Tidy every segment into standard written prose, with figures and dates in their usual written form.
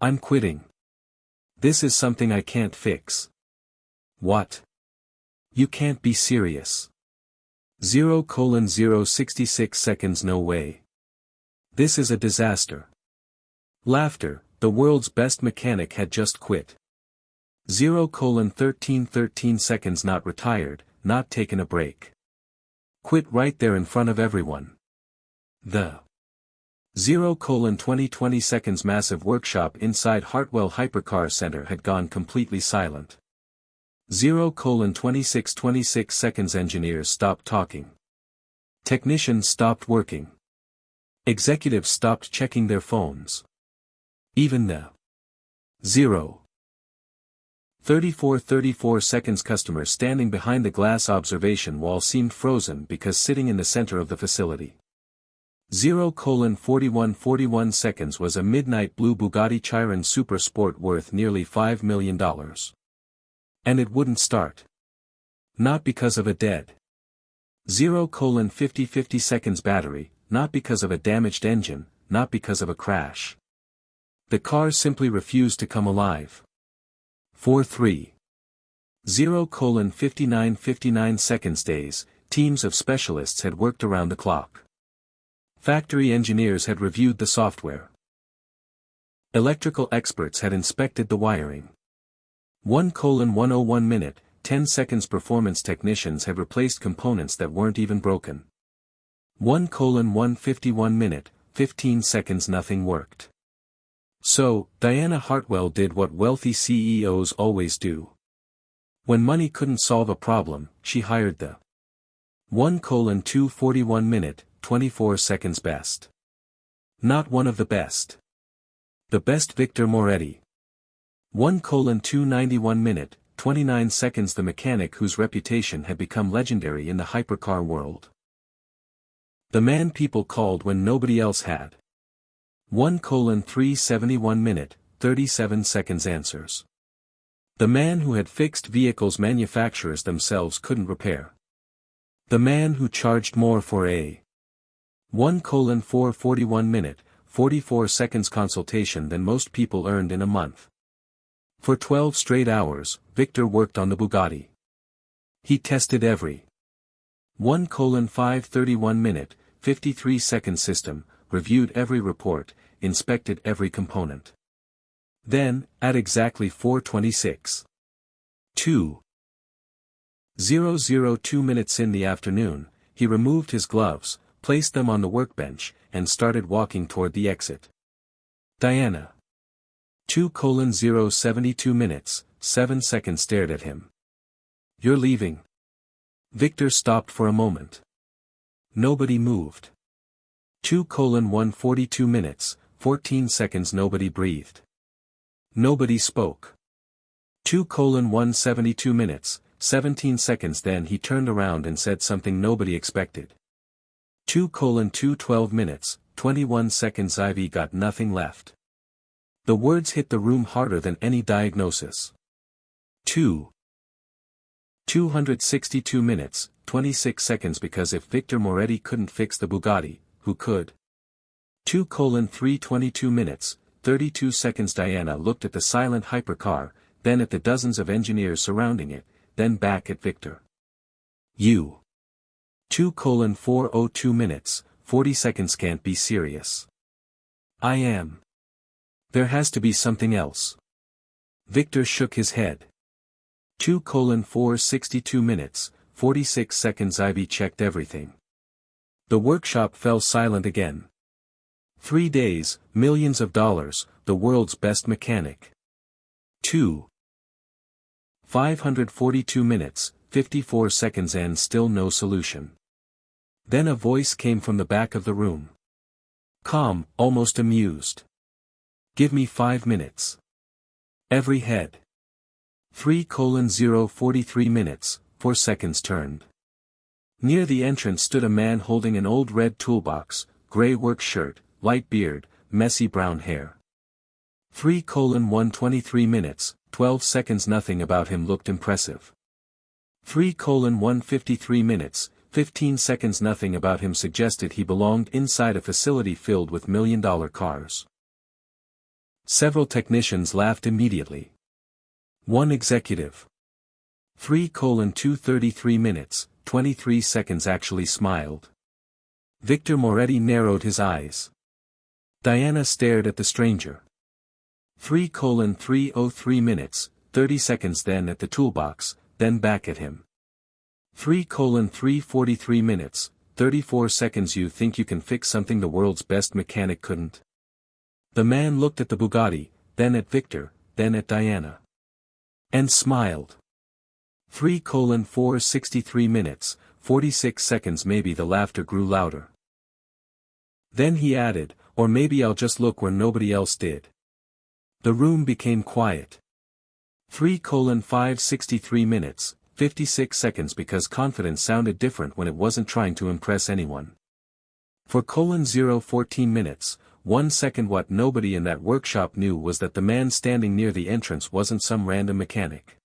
I'm quitting. This is something I can't fix. What? You can't be serious. 0:066 seconds. No way. This is a disaster. Laughter, the world's best mechanic had just quit. 0:1313 seconds. Not retired, not taken a break. Quit right there in front of everyone. The 0:2020 seconds. Massive workshop inside Hartwell Hypercar Center had gone completely silent. 0:2626 seconds. Engineers stopped talking. Technicians stopped working. Executives stopped checking their phones. Even the 0:3434 seconds. Customers standing behind the glass observation wall seemed frozen because sitting in the center of the facility. 0:4141 seconds was a midnight blue Bugatti Chiron Super Sport worth nearly $5 million. And it wouldn't start. Not because of a dead 0:5050 seconds battery, not because of a damaged engine, not because of a crash. The car simply refused to come alive. 43. 0:5959 seconds. Days, teams of specialists had worked around the clock. Factory engineers had reviewed the software. Electrical experts had inspected the wiring. 1:101 minute, 10 seconds. Performance technicians had replaced components that weren't even broken. 1:151 minute, 15 seconds. Nothing worked. So, Diana Hartwell did what wealthy CEOs always do. When money couldn't solve a problem, she hired the 1:241 minute, 24 seconds best. Not one of the best. The best Victor Moretti. 1:291 minute, 29 seconds. The mechanic whose reputation had become legendary in the hypercar world. The man people called when nobody else had. 1:371 minute, 37 seconds. Answers. The man who had fixed vehicles manufacturers themselves couldn't repair. The man who charged more for a 1:441 minute, 44 seconds consultation than most people earned in a month. For 12 straight hours, Victor worked on the Bugatti. He tested every 1:531 minute, 53 second system, reviewed every report, inspected every component. Then, at exactly 4:26:2:002 minutes in the afternoon, he removed his gloves, placed them on the workbench, and started walking toward the exit. Diana. 2:072 minutes, 7 seconds. Stared at him. You're leaving? Victor stopped for a moment. Nobody moved. 2:142 minutes, 14 seconds. Nobody breathed. Nobody spoke. 2:172 minutes, 17 seconds. Then he turned around and said something nobody expected. 2:212 minutes, 21 seconds. I've got nothing left. The words hit the room harder than any diagnosis. 262 minutes, 26 seconds. Because if Victor Moretti couldn't fix the Bugatti, who could? 2:322 minutes, 32 seconds. Diana looked at the silent hypercar, then at the dozens of engineers surrounding it, then back at Victor. You. 2:402 minutes, 40 seconds. Can't be serious. I am. There has to be something else. Victor shook his head. 2:462 minutes, 46 seconds. I've checked everything. The workshop fell silent again. 3 days, millions of dollars, the world's best mechanic. 542 minutes, 54 seconds. And still no solution. Then a voice came from the back of the room. Calm, almost amused. Give me 5 minutes. Every head. 3:043 minutes, 4 seconds. Turned. Near the entrance stood a man holding an old red toolbox, gray work shirt, light beard, messy brown hair. 3:123 minutes, 12 seconds. Nothing about him looked impressive. 3:153 minutes, 15 seconds. Nothing about him suggested he belonged inside a facility filled with million-dollar cars. Several technicians laughed immediately. One executive. 3:2:33 minutes, 23 seconds actually smiled. Victor Moretti narrowed his eyes. Diana stared at the stranger. 3:3:03 minutes, 30 seconds, then at the toolbox, then back at him. 3:3:43 minutes, 34 seconds. You think you can fix something the world's best mechanic couldn't? The man looked at the Bugatti, then at Victor, then at Diana. And smiled. 3:4:63 minutes, 46 seconds. Maybe the laughter grew louder. Then he added, or maybe I'll just look where nobody else did. The room became quiet. 3:5:63 minutes, 56 seconds, because confidence sounded different when it wasn't trying to impress anyone. 4:0:14 minutes, 1 second. What nobody in that workshop knew was that the man standing near the entrance wasn't some random mechanic.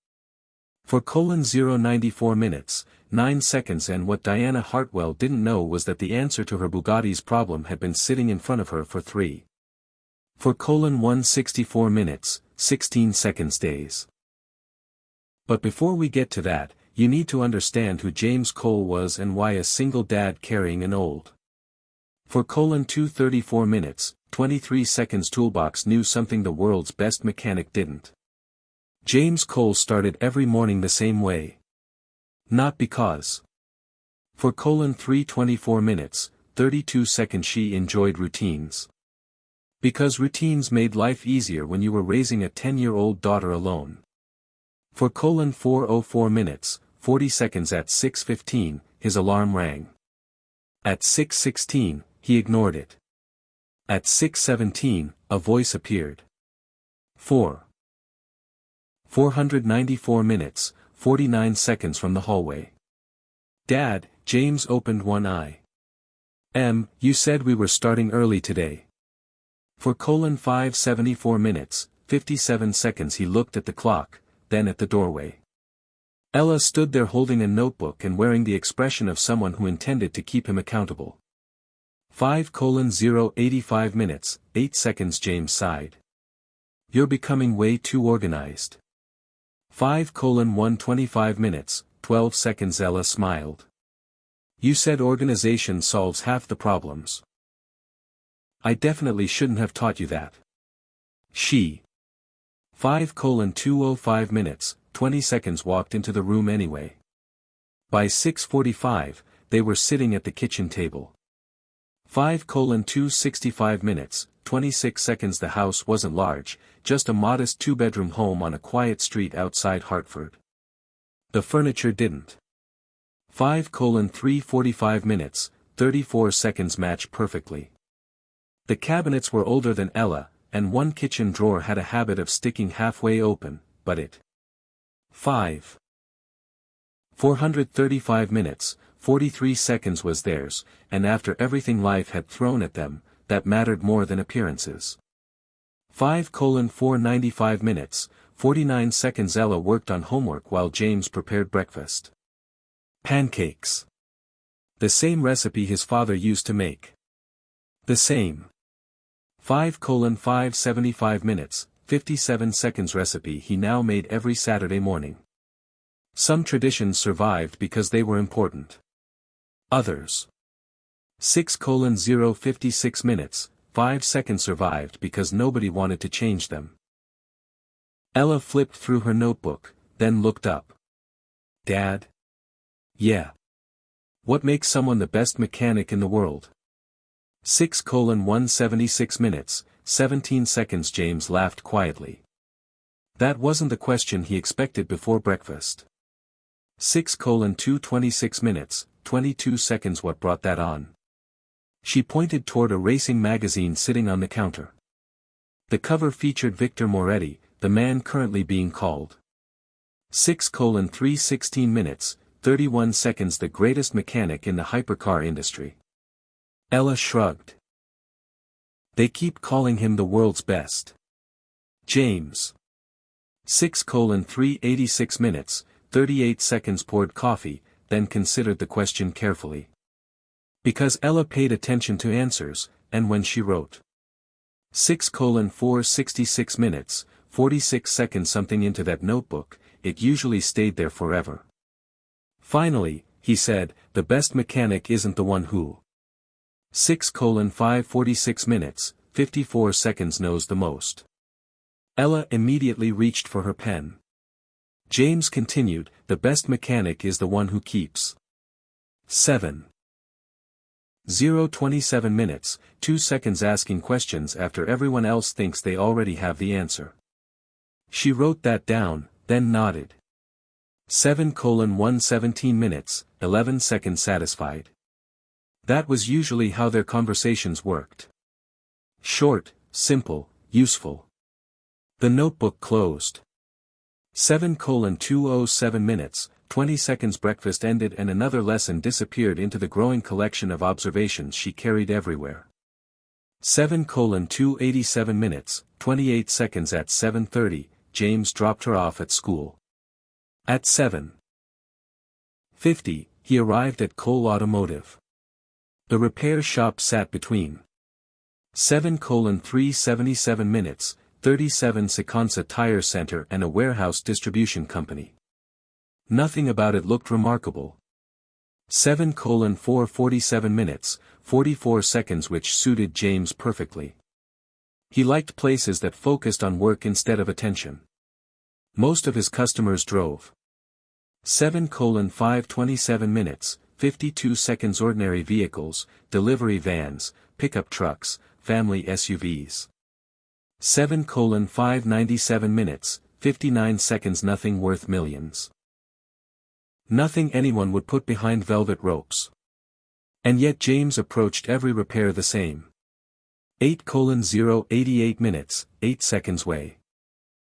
4:0:94 minutes, 9 seconds. And what Diana Hartwell didn't know was that the answer to her Bugatti's problem had been sitting in front of her for 4:164 minutes, 16 seconds days. But before we get to that, you need to understand who James Cole was and why a single dad carrying an old 4:2:34 minutes, 23 seconds toolbox knew something the world's best mechanic didn't. James Cole started every morning the same way. Not because 4:3:24 minutes, 32 seconds she enjoyed routines. Because routines made life easier when you were raising a 10-year-old daughter alone. 4:4:04 minutes, 40 seconds. At 6:15, his alarm rang. At 6:16, he ignored it. At 6:17, a voice appeared. 494 minutes, 49 seconds from the hallway. Dad, James opened one eye. You said we were starting early today. 4:574 minutes, 57 seconds. He looked at the clock, then at the doorway. Ella stood there holding a notebook and wearing the expression of someone who intended to keep him accountable. 5:0:85 minutes, 8 seconds. James sighed. You're becoming way too organized. 5:125 minutes, 12 seconds. Ella smiled. You said organization solves half the problems. I definitely shouldn't have taught you that. She. 5:2:05 minutes, 20 seconds. Walked into the room anyway. By 6:45, they were sitting at the kitchen table. 5:2:65 minutes, 26 seconds. The house wasn't large, just a modest 2-bedroom home on a quiet street outside Hartford. The furniture didn't. 5:3:45 minutes, 34 seconds. Matched perfectly. The cabinets were older than Ella, and one kitchen drawer had a habit of sticking halfway open, but it. 435 minutes, 43 seconds was theirs, and after everything life had thrown at them, that mattered more than appearances. 5:495 minutes, 49 seconds. Ella worked on homework while James prepared breakfast. Pancakes. The same recipe his father used to make. The same. 5:575 minutes, 57 seconds. Recipe he now made every Saturday morning. Some traditions survived because they were important. Others. 6:056 minutes, 5 seconds survived because nobody wanted to change them. Ella flipped through her notebook, then looked up. Dad? Yeah. What makes someone the best mechanic in the world? 6:176 minutes, 17 seconds. James laughed quietly. That wasn't the question he expected before breakfast. 6:226 minutes, 22 seconds. What brought that on? She pointed toward a racing magazine sitting on the counter. The cover featured Victor Moretti, the man currently being called. 6:316 minutes, 31 seconds. The greatest mechanic in the hypercar industry. Ella shrugged. They keep calling him the world's best. James. 6:386 minutes, 38 seconds. Poured coffee, then considered the question carefully. Because Ella paid attention to answers, and when she wrote. 6:466 minutes, 46 seconds something into that notebook, it usually stayed there forever. Finally, he said, the best mechanic isn't the one who 6:546 minutes, 54 seconds knows the most. Ella immediately reached for her pen. James continued, the best mechanic is the one who keeps 7:27 minutes, 2 seconds asking questions after everyone else thinks they already have the answer. She wrote that down, then nodded. 7:117 minutes, 11 seconds satisfied. That was usually how their conversations worked. Short, simple, useful. The notebook closed. 7:207 minutes, 20 seconds breakfast ended and another lesson disappeared into the growing collection of observations she carried everywhere. 7:287 minutes, 28 seconds at 7:30, James dropped her off at school. At 7:50, he arrived at Cole Automotive. The repair shop sat between 7:377 minutes, 37 seconds a tire center and a warehouse distribution company. Nothing about it looked remarkable. 7:447 minutes, 44 seconds which suited James perfectly. He liked places that focused on work instead of attention. Most of his customers drove. 7:527 minutes, 52 seconds ordinary vehicles, delivery vans, pickup trucks, family SUVs. 7:597 minutes, 59 seconds nothing worth millions. Nothing anyone would put behind velvet ropes. And yet James approached every repair the same. 8:088 minutes, 8 seconds way.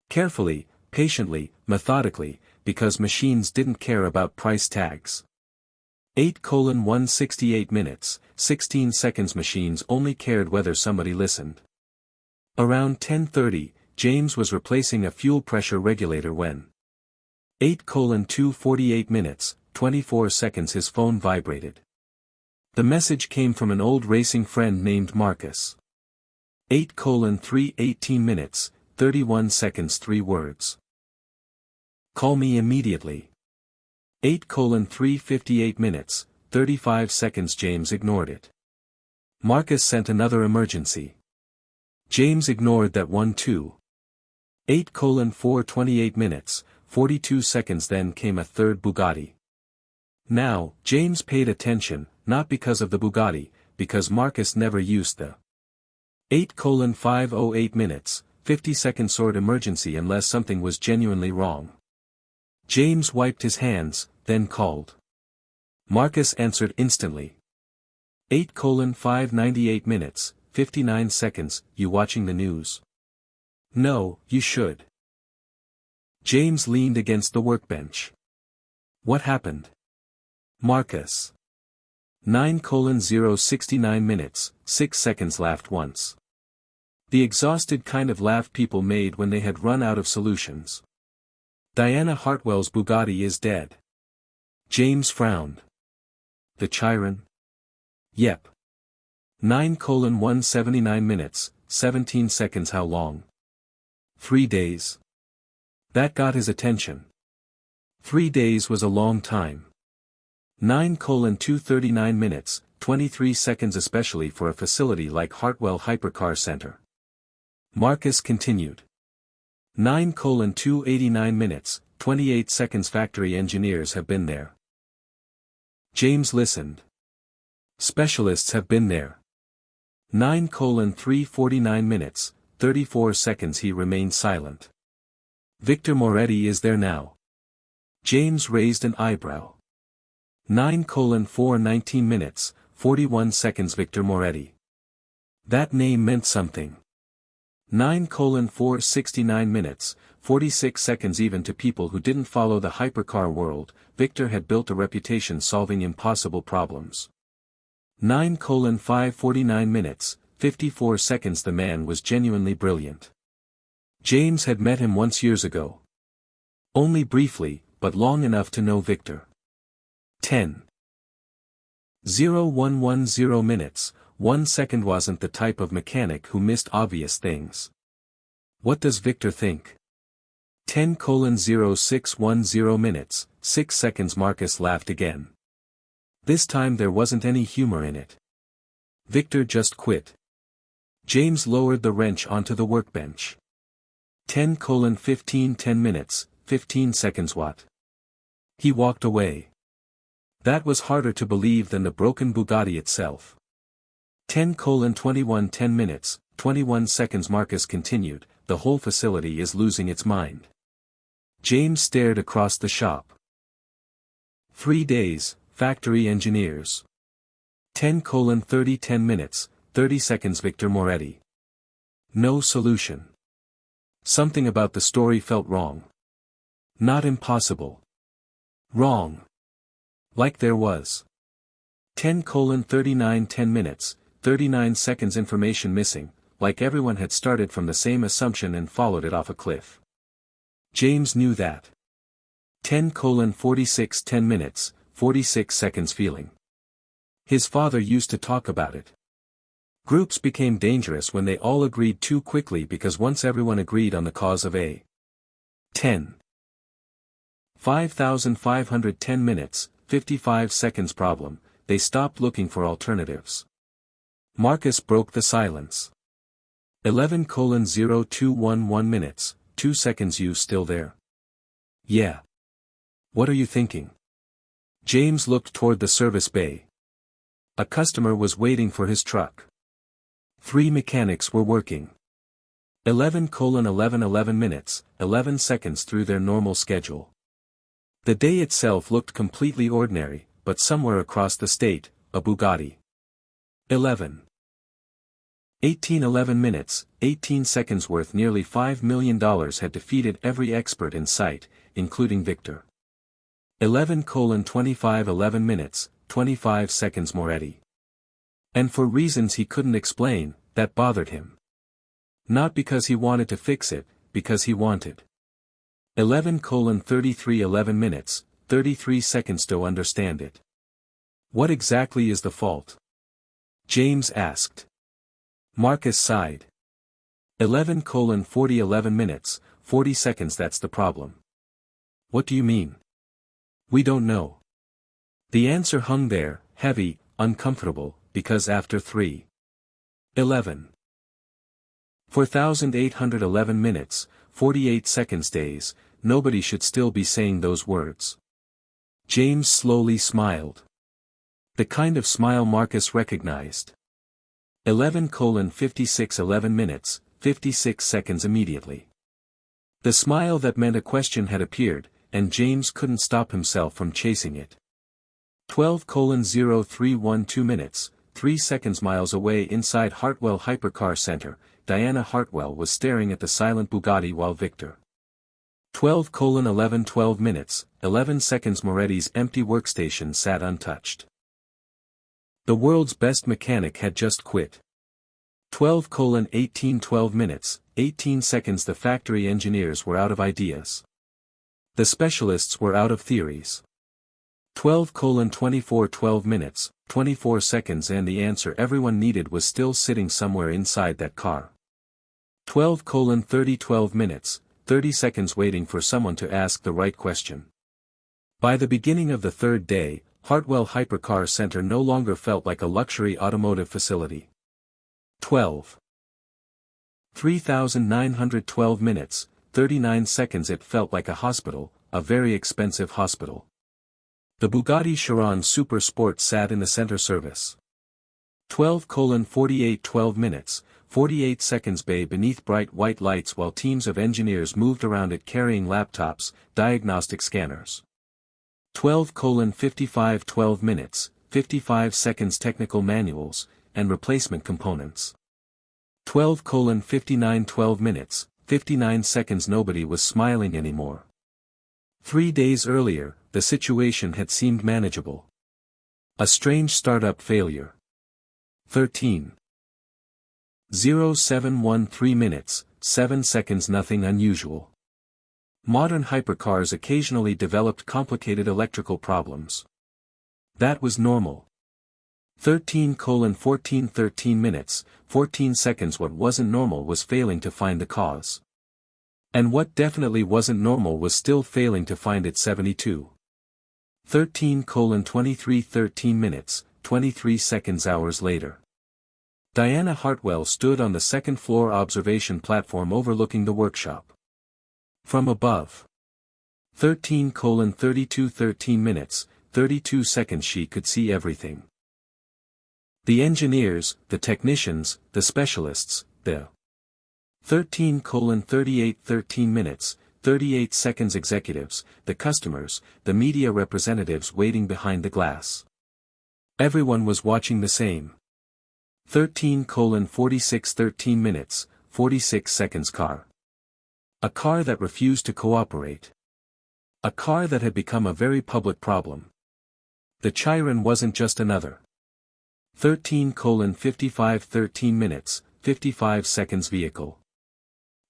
Carefully, patiently, methodically, because machines didn't care about price tags. 8:168 minutes, 16 seconds machines only cared whether somebody listened. Around 10:30, James was replacing a fuel pressure regulator when 8:248 minutes, 24 seconds his phone vibrated. The message came from an old racing friend named Marcus. 8:318 minutes, 31 seconds 3 words. Call me immediately. 8:358 minutes, 35 seconds James ignored it. Marcus sent another emergency. James ignored that one too. 8:428 minutes, 42 seconds then came a third Bugatti. Now, James paid attention, not because of the Bugatti, because Marcus never used the 8:508 minutes, 50-second sort emergency unless something was genuinely wrong. James wiped his hands, then called. Marcus answered instantly. 8:598 minutes, 59 seconds, you watching the news? No, you should. James leaned against the workbench. What happened? Marcus. 9:069 minutes, 6 seconds laughed once. The exhausted kind of laugh people made when they had run out of solutions. Diana Hartwell's Bugatti is dead. James frowned. The Chiron? Yep. 9:179 minutes, 17 seconds how long? 3 days. That got his attention. 3 days was a long time. 9:239 minutes, 23 seconds especially for a facility like Hartwell Hypercar Center. Marcus continued. 9:289 minutes, 28 seconds factory engineers have been there. James listened. Specialists have been there. 9:349 minutes, 34 seconds he remained silent. Victor Moretti is there now. James raised an eyebrow. 9:419 minutes, 41 seconds Victor Moretti. That name meant something. 9:469 minutes, 46 seconds even to people who didn't follow the hypercar world, Victor had built a reputation solving impossible problems. 9:549 minutes, 54 seconds the man was genuinely brilliant. James had met him once years ago. Only briefly, but long enough to know Victor. 10:0110 minutes, 1 second wasn't the type of mechanic who missed obvious things. What does Victor think? 10:0610 minutes, 6 seconds. Marcus laughed again. This time there wasn't any humor in it. Victor just quit. James lowered the wrench onto the workbench. 10:15 10 minutes, 15 seconds. What? He walked away. That was harder to believe than the broken Bugatti itself. 10:21 10 minutes, 21 seconds. Marcus continued, the whole facility is losing its mind. James stared across the shop. 3 days, factory engineers. 10:30 10 minutes, 30 seconds. Victor Moretti. No solution. Something about the story felt wrong. Not impossible. Wrong. Like there was. 10:39 10 minutes, 39 seconds. Information missing, like everyone had started from the same assumption and followed it off a cliff. James knew that. 10:46 10 minutes, 46 seconds. Feeling. His father used to talk about it. Groups became dangerous when they all agreed too quickly, because once everyone agreed on the cause of a 10. 5,510 minutes, 55 seconds. Problem, they stopped looking for alternatives. Marcus broke the silence. 11:0211 minutes, 2 seconds. You still there? Yeah. What are you thinking? James looked toward the service bay. A customer was waiting for his truck. 3 mechanics were working. 11:11 minutes, 11 seconds through their normal schedule. The day itself looked completely ordinary, but somewhere across the state, a Bugatti. 18:11 minutes, 18 seconds worth nearly $5 million had defeated every expert in sight, including Victor. 11:25 11 minutes, 25 seconds. Moretti. And for reasons he couldn't explain, that bothered him. Not because he wanted to fix it, because he wanted. 11:33 11 minutes, 33 seconds. To understand it. What exactly is the fault? James asked. Marcus sighed. 11:40 11 minutes, 40 seconds. That's the problem. What do you mean? We don't know. The answer hung there, heavy, uncomfortable, because after 4,811 minutes, 48 seconds days, nobody should still be saying those words. James slowly smiled. The kind of smile Marcus recognized. 11:56 11 minutes, 56 seconds. Immediately. The smile that meant a question had appeared, and James couldn't stop himself from chasing it. 12:0312 minutes, 3 seconds. Miles away inside Hartwell Hypercar Center, Diana Hartwell was staring at the silent Bugatti while Victor. 12:11 12 minutes, 11 seconds. Moretti's empty workstation sat untouched. The world's best mechanic had just quit. 12:18 12 minutes, 18 seconds. The factory engineers were out of ideas. The specialists were out of theories. 12:24 12 minutes, 24 seconds. And the answer everyone needed was still sitting somewhere inside that car. 12:30 12 minutes, 30 seconds. Waiting for someone to ask the right question. By the beginning of the third day, Hartwell Hypercar Center no longer felt like a luxury automotive facility. 3,912 minutes, 39 seconds. It felt like a hospital, a very expensive hospital. The Bugatti Chiron Super Sport sat in the center service. 12:48 12 minutes, 48 seconds. Bay beneath bright white lights while teams of engineers moved around it carrying laptops, diagnostic scanners. 12:55 12 minutes, 55 seconds. Technical manuals, and replacement components. 12:59 12 minutes, 59 seconds. Nobody was smiling anymore. 3 days earlier, the situation had seemed manageable. A strange startup failure. 13:0713 minutes, 7 seconds. Nothing unusual. Modern hypercars occasionally developed complicated electrical problems. That was normal. 13:14 13 minutes, 14 seconds. What wasn't normal was failing to find the cause. And what definitely wasn't normal was still failing to find it. 72. 13:23 13 minutes, 23 seconds. Hours later. Diana Hartwell stood on the second-floor observation platform overlooking the workshop. From above. 13:32 13 minutes, 32 seconds. She could see everything. The engineers, the technicians, the specialists, the 13:38 13 minutes, 38 seconds. Executives, the customers, the media representatives waiting behind the glass. Everyone was watching the same. 13:46 13 minutes, 46 seconds. Car. A car that refused to cooperate. A car that had become a very public problem. The Chiron wasn't just another. 13:55 13 minutes, 55 seconds. Vehicle.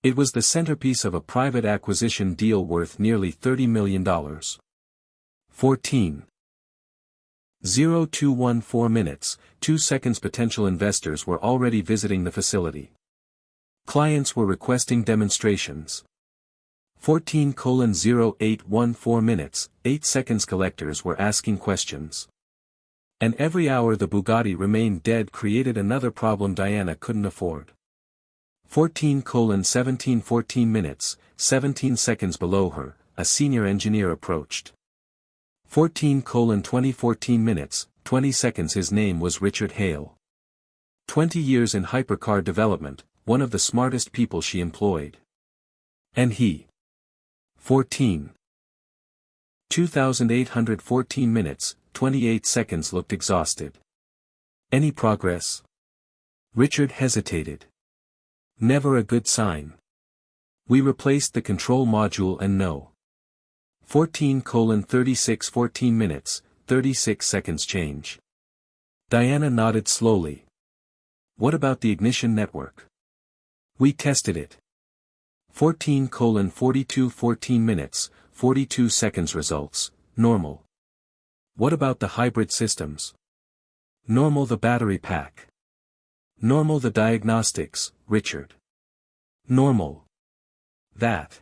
It was the centerpiece of a private acquisition deal worth nearly $30 million. 14:0214 minutes, 2 seconds. Potential investors were already visiting the facility. Clients were requesting demonstrations. 14:0814 minutes, 8 seconds. Collectors were asking questions. And every hour the Bugatti remained dead created another problem Diana couldn't afford. 14:17 14 minutes, 17 seconds. Below her, a senior engineer approached. 14:20 14 minutes, 20 seconds. His name was Richard Hale. 20 years in hypercar development, one of the smartest people she employed. And he. 2,814 minutes, 28 seconds. Looked exhausted. Any progress? Richard hesitated. Never a good sign. We replaced the control module and no. 14:36 14 minutes, 36 seconds. Change. Diana nodded slowly. What about the ignition network? We tested it. 14:42 14 minutes, 42 seconds. Results, normal. What about the hybrid systems? Normal. The battery pack. Normal. The diagnostics, Richard. Normal. That.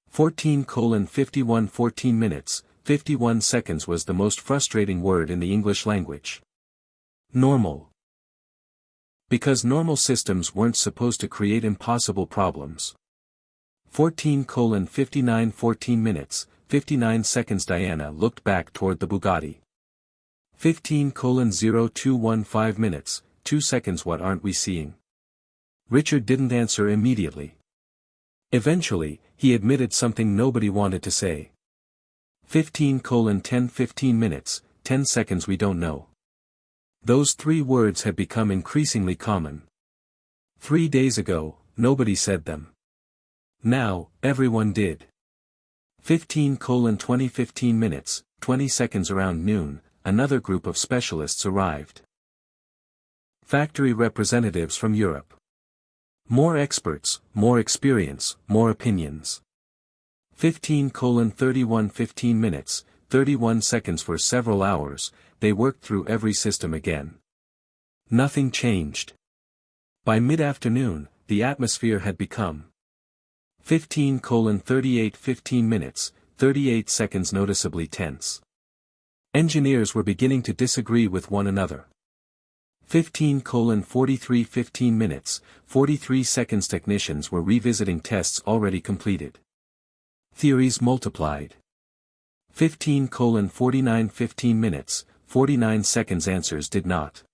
14:51 14 minutes, 51 seconds was the most frustrating word in the English language. Normal. Because normal systems weren't supposed to create impossible problems. 14:59 14 minutes, 59 seconds. Diana looked back toward the Bugatti. 15:0215 minutes, 2 seconds. What aren't we seeing? Richard didn't answer immediately. Eventually, he admitted something nobody wanted to say. 15:10 15 minutes, 10 seconds. We don't know. Those 3 words had become increasingly common. 3 days ago, nobody said them. Now, everyone did. 15:20 15 minutes, 20 seconds. Around noon, another group of specialists arrived. Factory representatives from Europe. More experts, more experience, more opinions. 15:31 15 minutes, 31 seconds. For several hours, they worked through every system again. Nothing changed. By mid-afternoon, the atmosphere had become 15:38 15 minutes, 38 seconds. Noticeably tense. Engineers were beginning to disagree with one another. 15:43 15 minutes, 43 seconds. Technicians were revisiting tests already completed. Theories multiplied. 15:49 15 minutes, 49 seconds. Answers did not.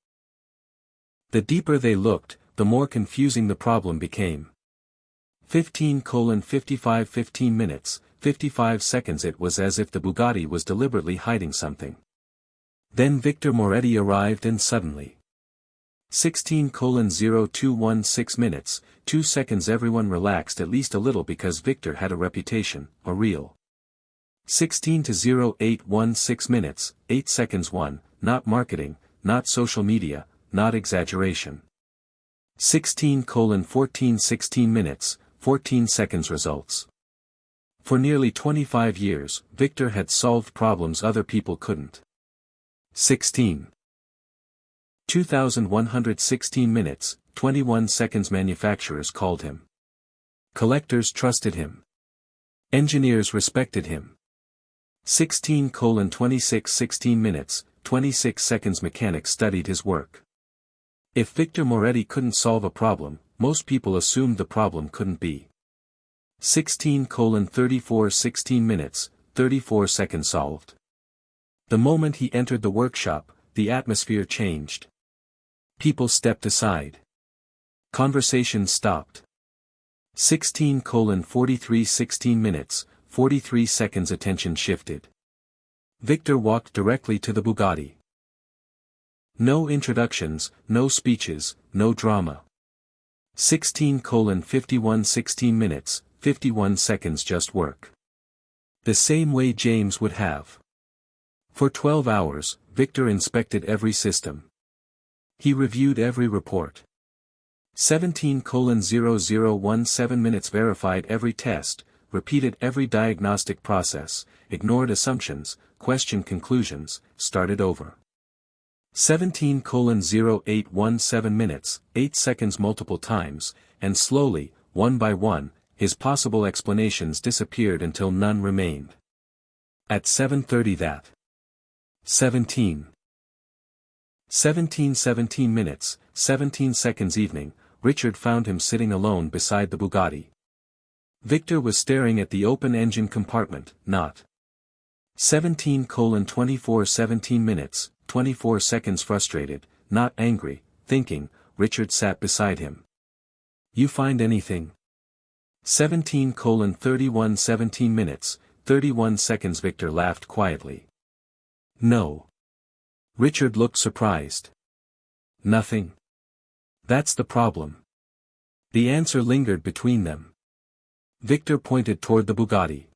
The deeper they looked, the more confusing the problem became. 15:55 15 minutes, 55 seconds. It was as if the Bugatti was deliberately hiding something. Then Victor Moretti arrived and suddenly. 16:0216 minutes, 2 seconds. Everyone relaxed at least a little because Victor had a reputation, a real. 16:0816 minutes, 8 seconds. 1, not marketing, not social media, not exaggeration. 16:14 16 minutes, 14 seconds. Results. For nearly 25 years, Victor had solved problems other people couldn't. 16. 2,116 minutes, 21 seconds. Manufacturers called him. Collectors trusted him. Engineers respected him. 16:26 16 minutes, 26 seconds. Mechanics studied his work. If Victor Moretti couldn't solve a problem, most people assumed the problem couldn't be. 16:34 16 minutes, 34 seconds. Solved. The moment he entered the workshop, the atmosphere changed. People stepped aside. Conversation stopped. 16:43 16 minutes, 43 seconds. Attention shifted. Victor walked directly to the Bugatti. No introductions, no speeches, no drama. 16:51 16 minutes, 51 seconds. Just work. The same way James would have. For 12 hours, Victor inspected every system. He reviewed every report. 17:0017 minutes. Verified every test, repeated every diagnostic process, ignored assumptions, questioned conclusions, started over. 17:0817 minutes, 8 seconds. Multiple times, and slowly, one by one, his possible explanations disappeared until none remained. At 7:30 that. 17 minutes, 17 seconds. Evening, Richard found him sitting alone beside the Bugatti. Victor was staring at the open engine compartment, not. 17:24 17 minutes, 24 seconds. Frustrated, not angry, thinking. Richard sat beside him. You find anything? 17:31 17 minutes, 31 seconds. Victor laughed quietly. No. Richard looked surprised. Nothing. That's the problem. The answer lingered between them. Victor pointed toward the Bugatti.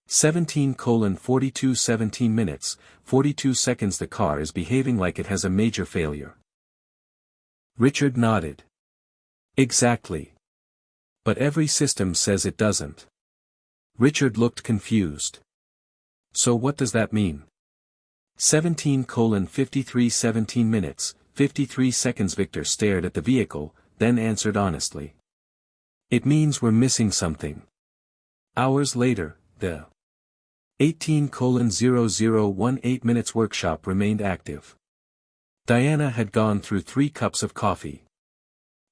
17:42 17 minutes, 42 seconds. The car is behaving like it has a major failure. Richard nodded. Exactly. But every system says it doesn't. Richard looked confused. So what does that mean? 17:53 17 minutes, 53 seconds. Victor stared at the vehicle, then answered honestly. It means we're missing something. Hours later, the 18:0018 minutes workshop remained active. Diana had gone through 3 cups of coffee.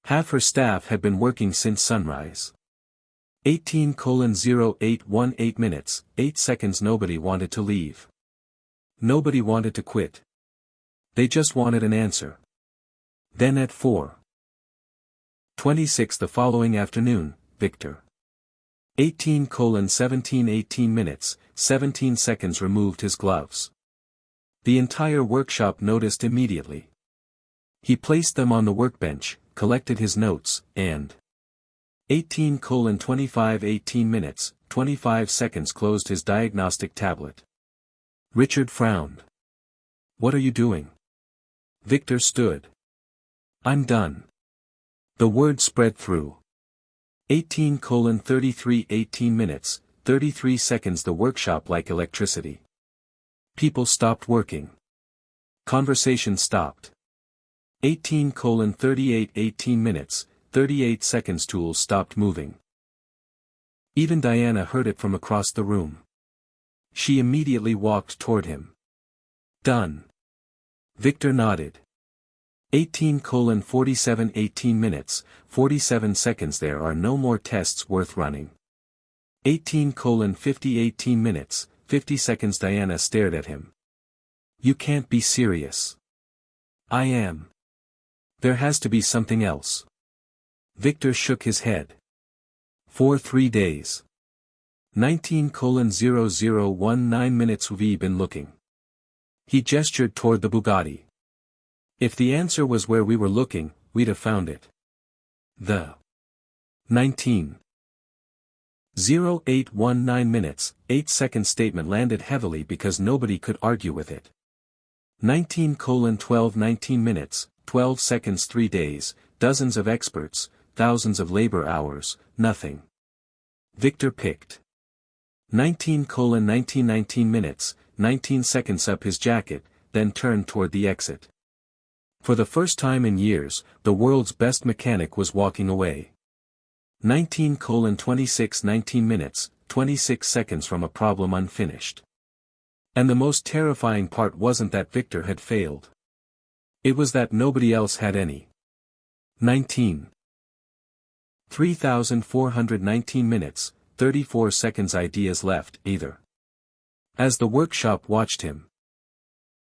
Half her staff had been working since sunrise. 18:0818 minutes, 8 seconds. Nobody wanted to leave. Nobody wanted to quit. They just wanted an answer. Then at 4:26 the following afternoon, Victor. 18:17 18 minutes, 17 seconds. Removed his gloves. The entire workshop noticed immediately. He placed them on the workbench, collected his notes, and 18:25 18 minutes, 25 seconds. Closed his diagnostic tablet. Richard frowned. What are you doing? Victor stood. I'm done. The word spread through. 18:33 18 minutes, 33 seconds. The workshop like electricity. People stopped working. Conversation stopped. 18:38 18 minutes, 38 seconds. Tools stopped moving. Even Diana heard it from across the room. She immediately walked toward him. Done. Victor nodded. 18:47 18 minutes, 47 seconds. There are no more tests worth running. 18:50 18 minutes, 50 seconds. Diana stared at him. You can't be serious. I am. There has to be something else. Victor shook his head. For 3 days. 19:0019 minutes. We've been looking. He gestured toward the Bugatti. If the answer was where we were looking, we'd have found it. The 19:0819 minutes, 8 second statement landed heavily because nobody could argue with it. 19:12 19 minutes, 12 seconds. 3 days, dozens of experts, thousands of labor hours, nothing. Victor picked. 19:19 19 minutes, 19 seconds. Up his jacket, then turned toward the exit. For the first time in years, the world's best mechanic was walking away. 19:26 19 minutes, 26 seconds from a problem unfinished. And the most terrifying part wasn't that Victor had failed. It was that nobody else had any. 19. 3,419 minutes, 34 seconds ideas left, either. As the workshop watched him,